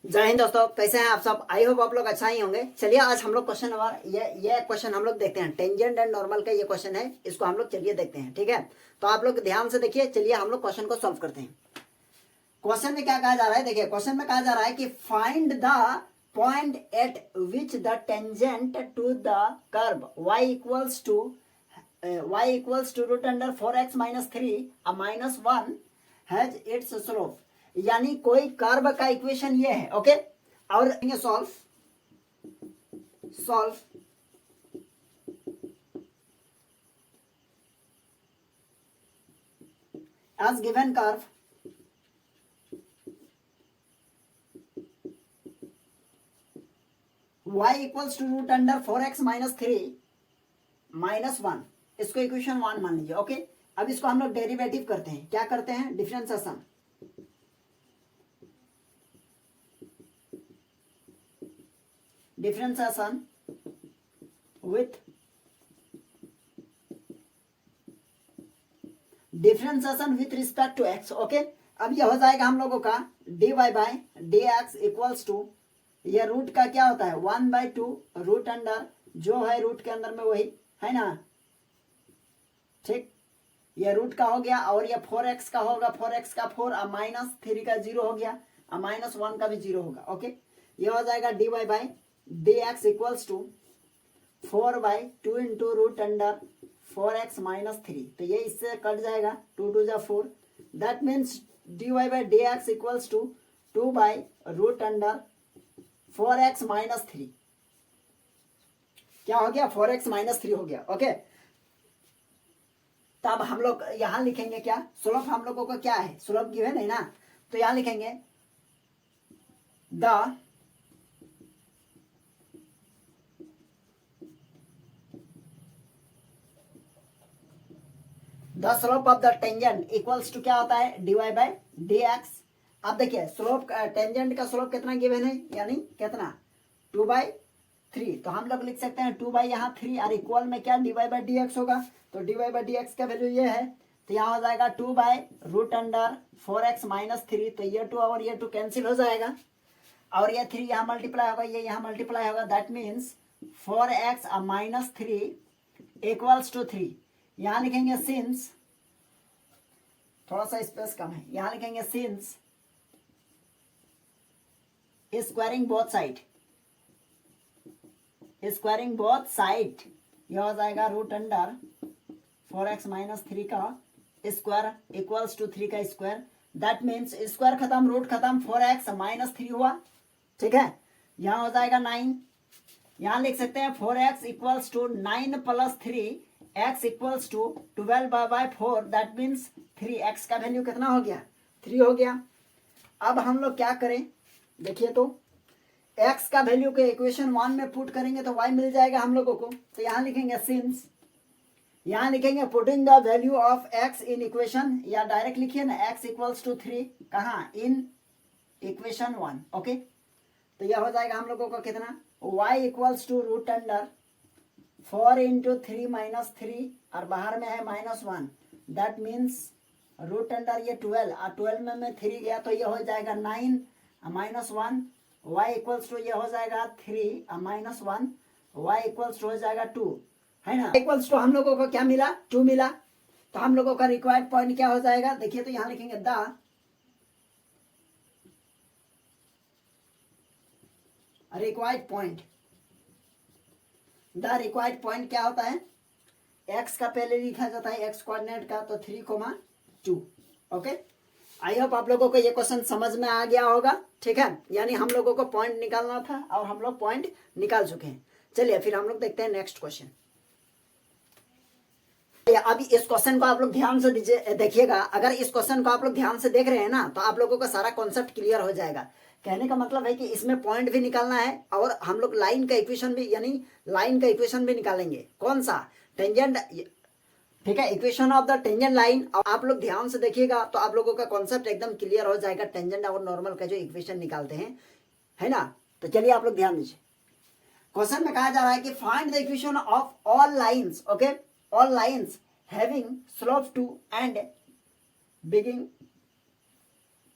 जय हिंद दोस्तों, कैसे हैं आप सब। आई होप आप लोग अच्छा ही होंगे। चलिए आज हम लोग क्वेश्चन नंबर ये क्वेश्चन हम लोग देखते हैं। टेंजेंट एंड नॉर्मल का ये क्वेश्चन है, इसको हम लोग चलिए देखते हैं। ठीक है, तो आप लोग ध्यान से देखिए। चलिए हम लोग क्वेश्चन को सॉल्व करते हैं। क्वेश्चन में क्या कहा जा रहा है, देखिए क्वेश्चन में कहा जा रहा है कि find the point at which the tangent to the curve y equals to root under 4x minus 3 minus 1 has its slope. यानी कोई कर्व का इक्वेशन ये है। ओके, और solve solve as given curve y equals to root under 4x minus 3 minus 1, इसको equation 1 मान लीजिए। Okay, अब इसको हम लोग डेरिवेटिव करते हैं। क्या करते हैं? Differentiation. Differentiation with respect to x। Okay, अब ये हो जाएगा हम लोगों का dy by d x equals to, ये रूट का क्या होता है 1/2 रूट अंडर जो है रूट के अंदर में वही है ना। ठीक, ये रूट का हो गया और ये 4x का होगा, 4x का 4 और माइनस 3 का 0 हो गया और माइनस 1 का भी 0 होगा। ओके, ये हो जाएगा dy by d x equals to 4/2 into root under 4x minus 3। तो ये इससे कट जाएगा, 2 2 जा 4। That means dy by d x equals to 2 by root under 4x minus 3। क्या हो गया? 4x माइनस 3 हो गया। ओके, तब हम लोग यहां लिखेंगे क्या? स्लोप हम लोगों का क्या है? स्लोप गिवन है ना, तो यहां लिखेंगे the slope of the tangent equals to क्या होता है? dy by d x. अब देखिए स्लोप टेंजेंट का स्लोप कितना गिवन है, यानी कितना 2/3। तो हम लोग लिख सकते हैं 2 बाई यहाँ 3 और इक्वल में क्या dy बाई डी एक्स होगा। तो dy बाई डी एक्स का वैल्यू ये है, तो यहाँ हो जाएगा 2 by root under 4x minus 3। तो ये 2 और ये 2 कैंसिल हो जाएगा और ये 3 यहाँ मल्टीप्लाई होगा, ये यहाँ मल्टीप्लाई होगा। That means 4x minus 3 equals to 3। यहाँ लिखेंगे सिंस, थोड़ा सा स्पेस कम है, यहाँ लिखेंगे since squaring both side, squaring both side, यह हो जाएगा रूट अंडर 4x माइनस 3 का स्क्वायर इक्वल्स टू 3 का स्क्वायर। दैट मीन्स स्क्वायर खत्म, रूट खत्म, 4x माइनस 3 हुआ। ठीक है, यहाँ हो जाएगा 9। यहाँ लिख सकते हैं 4x equals to 9 plus 3 x equals to 12 by 4। That means 3x का वैल्यू कितना हो गया? 3 हो गया। अब हम लोग क्या करें, देखिए तो x का वैल्यू को इक्वेशन 1 में पुट करेंगे तो y मिल जाएगा हम लोगों को। तो यहाँ लिखेंगे सिंस, यहाँ लिखेंगे putting the value of x in equation, या डायरेक्ट लिखिए ना x इक्वल्स टू 3 कहाँ? In equation 1। ओके, तो यह हो जाएगा हम लोगों को कितना? y equals to root under 4 into 3 minus 3 और बाहर में है minus 1। That means root under ये 12 और 12 में 3 गया तो ये हो जाएगा 9 माइनस 1। y इक्वल्स टू ये हो जाएगा 3 माइनस 1, y इक्वल्स टू हो जाएगा 2, है ना। इक्वल्स टू हम लोगों को क्या मिला? 2 मिला। तो हम लोगों का रिक्वायर्ड पॉइंट क्या हो जाएगा? देखिए तो यहाँ लिखेंगे the required point. The required point क्या होता है? x का पहले लिखा जाता है x कोऑर्डिनेट का, तो 3,2। ओके, आई होप आप लोगों को ये क्वेश्चन समझ में आ गया होगा। ठीक है, यानी हम लोगों को पॉइंट निकालना था और हम लोग पॉइंट निकाल चुके हैं। चलिए फिर हम लोग देखते हैं नेक्स्ट क्वेश्चन। अभी इस क्वेश्चन को आप लोग ध्यान से देखिएगा। अगर इस क्वेश्चन को आप लोग ध्यान से देख रहे हैं ना, तो आप लोगों का सारा कॉन्सेप्ट क्लियर हो जाएगा। कहने का मतलब है कि इसमें पॉइंट भी निकालना है और हम लोग लाइन का इक्वेशन भी, यानी लाइन का इक्वेशन भी निकालेंगे। कौन सा? टेंजेंट। ठीक है, equation of the tangent line. आप लोग ध्यान से देखिएगा तो आप लोगों का कॉन्सेप्ट एकदम क्लियर हो जाएगा। टेंजेंट और नॉर्मल का जो इक्वेशन निकालते हैं, है ना। तो चलिए आप लोग ध्यान दीजिए। क्वेश्चन में कहा जा रहा है कि find the equation of all lines. Okay, all lines having slope 2 and beginning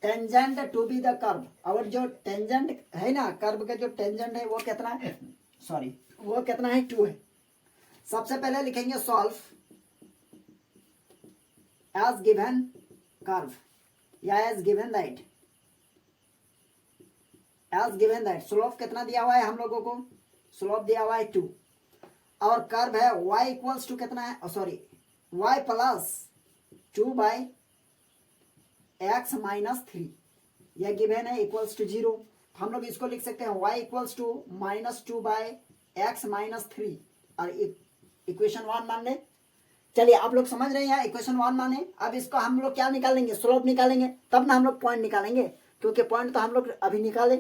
tangent to be the curve, और जो टेंजेंट है ना कर्व का जो टेंजेंट है वो कितना है, सॉरी वो कितना है 2 है। सबसे पहले लिखेंगे सॉल्व एज गिवन कर्व या as given that, as given that slope कितना दिया हुआ है हम लोगों को, स्लोप दिया हुआ है 2, और कर्व है y इक्वल्स टू कितना है, sorry y plus 2 by x minus 3, यह गिवन है इक्वल्स टू 0। हम लोग इसको लिख सकते हैं y equals to -2 by x minus 3, और इक्वेशन 1 मान लें। चलिए आप लोग समझ रहे हैं, इक्वेशन 1 माने। अब इसको हम लोग क्या निकालेंगे, स्लोप निकालेंगे, तब ना हम लोग पॉइंट निकालेंगे, क्योंकि पॉइंट तो हम लोग अभी निकाले।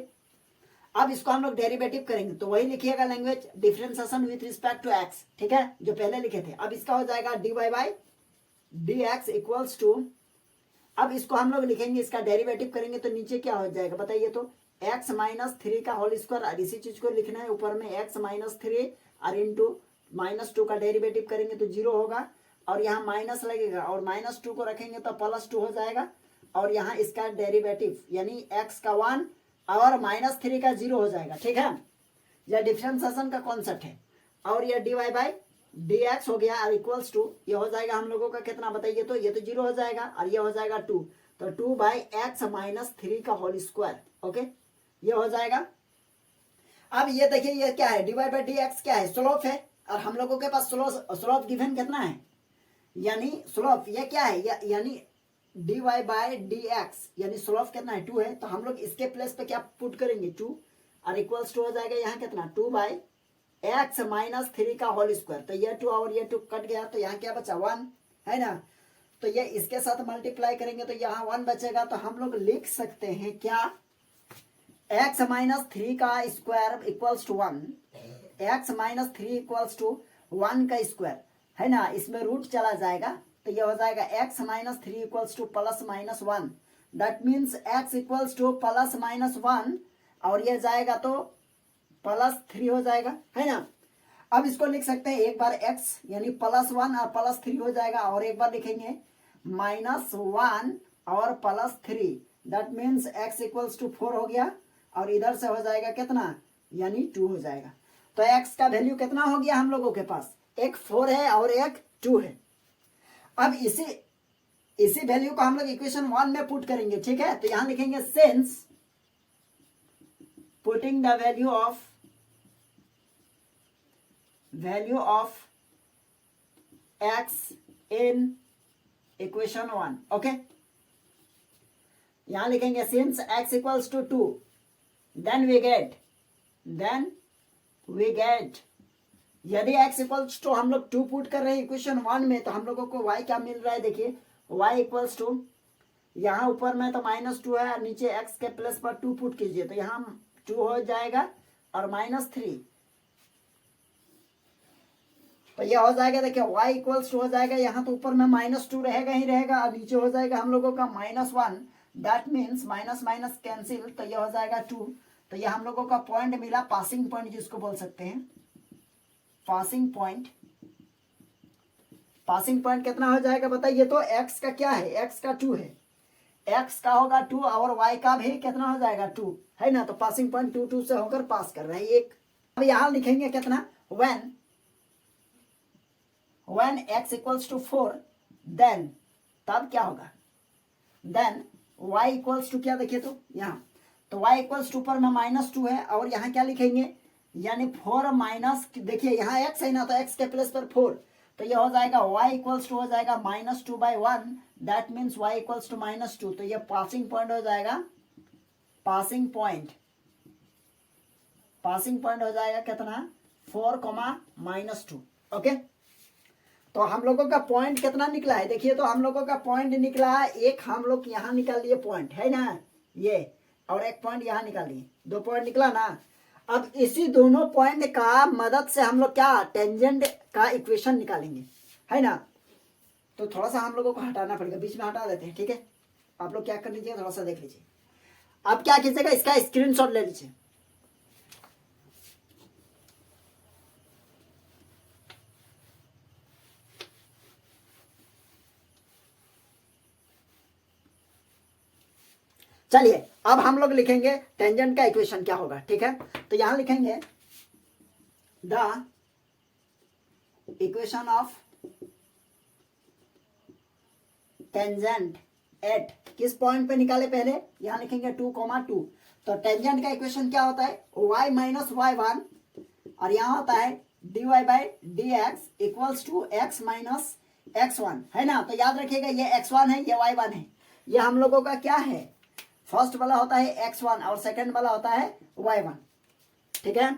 अब इसको हम लोग डेरिवेटिव करेंगे, तो वही लिखिएगा language differentiation with respect to x, ठीक है, जो पहले लिखे थे। अब इसका हो जाएगा dy by d x equals to, अब इसको हम लोग लिखेंगे, इसका डेरिवेटिव करेंगे तो नीचे क्या हो जाएगा बताइए तो, x माइनस 3 का होल स्क्वायर, और इसी चीज को लिखना है ऊपर में x माइनस 3 और इंटू -2 का डेरिवेटिव करेंगे तो 0 होगा, और यहाँ माइनस लगेगा और -2 को रखेंगे तो +2 हो जाएगा, और यहाँ इसका डेरिवेटिव यानी x का 1 और -3 का 0 हो जाएगा, ठीक है। यह डिफरेंशिएशन का कॉन्सेप्ट है। और यह dy बाई डी एक्स हो गया और इक्वल्स टू, ये हो जाएगा हम लोगों का कितना बताइए तो, ये तो 0 हो जाएगा और ये हो जाएगा 2, तो 2 बाई एक्स माइनस 3 का होल स्क्वायर, ओके, ये हो जाएगा। अब ये देखिए ये क्या है, dy बाई डी एक्स क्या है, स्लोप है, और हम लोगों के पास स्लोप गिवन कितना है, यानी स्लोप ये क्या है, यानी dy बाई डी एक्स यानी स्लोप कितना है 2 है, तो हम लोग इसके प्लेस पे क्या पुट करेंगे 2, और इक्वल्स टू हो जाएगा यहाँ कितना 2 बाई एक्स माइनस 3 का होल स्क्वायर, तो ये 2 और ये 2 कट गया, तो यहाँ क्या बचा 1 है ना, तो ये इसके साथ मल्टीप्लाई करेंगे तो यहाँ 1 बचेगा, तो हम लोग लिख सकते हैं क्या, एक्स माइनस 3 का square equals to 1, x minus 3 equals to 1 का स्क्वायर है ना, इसमें रूट चला जाएगा, तो ये हो जाएगा x minus 3 equals to +-1, that means x equals to +-1, और ये जाएगा तो +3 हो जाएगा, है ना। अब इसको लिख सकते हैं एक बार x यानी +1 और +3 हो जाएगा, और एक बार लिखेंगे -1 और +3, that means x equals to 4 हो गया, और इधर से हो जाएगा कितना यानी 2 हो जाएगा। तो x का वैल्यू कितना हो गया हम लोगों के पास, एक 4 है और एक 2 है। अब इसी वैल्यू को हम लोग इक्वेशन 1 में पुट करेंगे, ठीक है, तो यहां लिखेंगे since putting the value of x in equation 1, okay, यहां लिखेंगे since x equals to 2, then we get यदि x इक्वल्स टू हम लोग 2 पुट कर रहे हैं इक्वेशन 1 में, तो हम लोगों को y क्या मिल रहा है, देखिए y इक्वल्स टू, यहाँ ऊपर में तो -2 है और नीचे x के प्लस पर 2 पुट कीजिए, तो यहाँ 2 हो जाएगा और -3, तो ये हो जाएगा, देखिए y इक्वल्स टू हो जाएगा, यहाँ तो ऊपर में -2 रहेगा ही रहेगा, और नीचे हो जाएगा हम लोगों का -1, that means minus minus cancel, तो ये हो जाएगा 2, तो ये हम लोगों का पॉइंट मिला, पासिंग पॉइंट जिसको बोल सकते हैं, पासिंग पॉइंट कितना हो जाएगा बताइए तो, x का क्या है, x का 2 है, x का होगा 2 और y का भी कितना हो जाएगा 2 है ना, तो पासिंग पॉइंट 2 से होकर पास कर रहा है एक। अब यहां लिखेंगे कितना, when x equals to 4, then तब क्या होगा, देन y इक्वल्स टू क्या, देखिए तो यहाँ, तो y इक्वल्स टू पर में -2 है, और यहाँ क्या लिखेंगे यानी 4 माइनस, देखिए यहाँ x है ना, तो x के प्लेस पर 4, तो ये हो जाएगा y इक्वल्स टू हो जाएगा -2/1, that means y equals to -2, तो ये पासिंग पॉइंट हो जाएगा, पासिंग पॉइंट हो जाएगा कितना 4, -2, ओके। तो हम लोगों का पॉइंट कितना निकला है, देखिए तो हम लोगों का पॉइंट निकला है एक, हम लोग यहाँ निकाल लिए पॉइंट है ना ये, और एक पॉइंट यहाँ निकाल लिए, 2 पॉइंट निकला ना। अब इसी दोनों पॉइंट का मदद से हम लोग क्या टेंजेंट का इक्वेशन निकालेंगे, है ना। तो थोड़ा सा हम लोगों को हटाना पड़ेगा, बीच में हटा देते हैं, ठीक है। आप लोग क्या कर लीजिए, थोड़ा सा देख लीजिए। अब क्या कीजिएगा, इसका स्क्रीनशॉट ले लीजिए। चलिए अब हम लोग लिखेंगे टेंजेंट का इक्वेशन क्या होगा, ठीक है। तो यहां लिखेंगे the equation of tangent at, किस पॉइंट पे निकाले पहले, यहां लिखेंगे 2,2। तो टेंजेंट का इक्वेशन क्या होता है, y माइनस y1 और यहां होता है dy by d x equals to x minus x1, है ना। तो याद रखिएगा ये x1 है, ये y1 है, ये हम लोगों का क्या है, फर्स्ट वाला होता है x1 और सेकंड वाला होता है y1, ठीक है।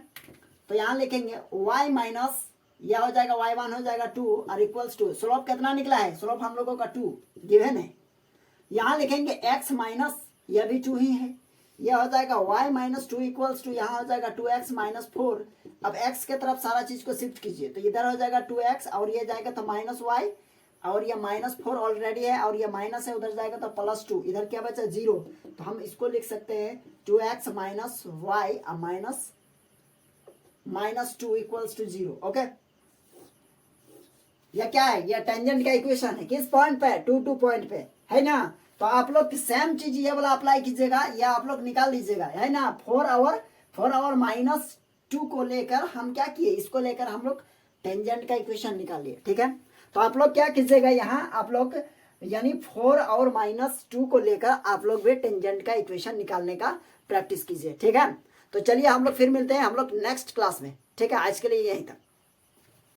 तो यहां लिखेंगे y माइनस, यह हो जाएगा y1 हो जाएगा 2 और इक्वल्स टू, स्लोप कितना निकला है, स्लोप हम लोगों का 2 गिवन है। यहां लिखेंगे x माइनस, यह भी 2 ही है, यह हो जाएगा y माइनस 2 इक्वल्स टू, यहाँ हो जाएगा 2x माइनस 4। अब x के तरफ सारा चीज को शिफ्ट कीजिए, तो इधर हो जाएगा 2x और ये जाएगा तो माइनस y और ये माइनस 4 ऑलरेडी है और ये माइनस है, उधर जाएगा तो प्लस 2, इधर क्या बचा 0। तो हम इसको लिख सकते हैं 2x minus y minus 2 equals to 0, okay. यह क्या है, यह टेंजेंट का इक्वेशन है, किस पॉइंट पे, 2 पॉइंट पे, है ना। तो आप लोग सेम चीज ये वाला अप्लाई कीजिएगा या आप लोग निकाल लीजिएगा, है ना। 4 आवर माइनस 2 को लेकर हम क्या किए, इसको लेकर हम लोग टेंजेंट का इक्वेशन निकालिए, ठीक है। तो आप लोग क्या कीजिएगा, यहाँ आप लोग यानी 4 और माइनस 2 को लेकर आप लोग भी टेंजेंट का इक्वेशन निकालने का प्रैक्टिस कीजिए, ठीक है। तो चलिए हम लोग फिर मिलते हैं हम लोग नेक्स्ट क्लास में, ठीक है। आज के लिए यहीं तक।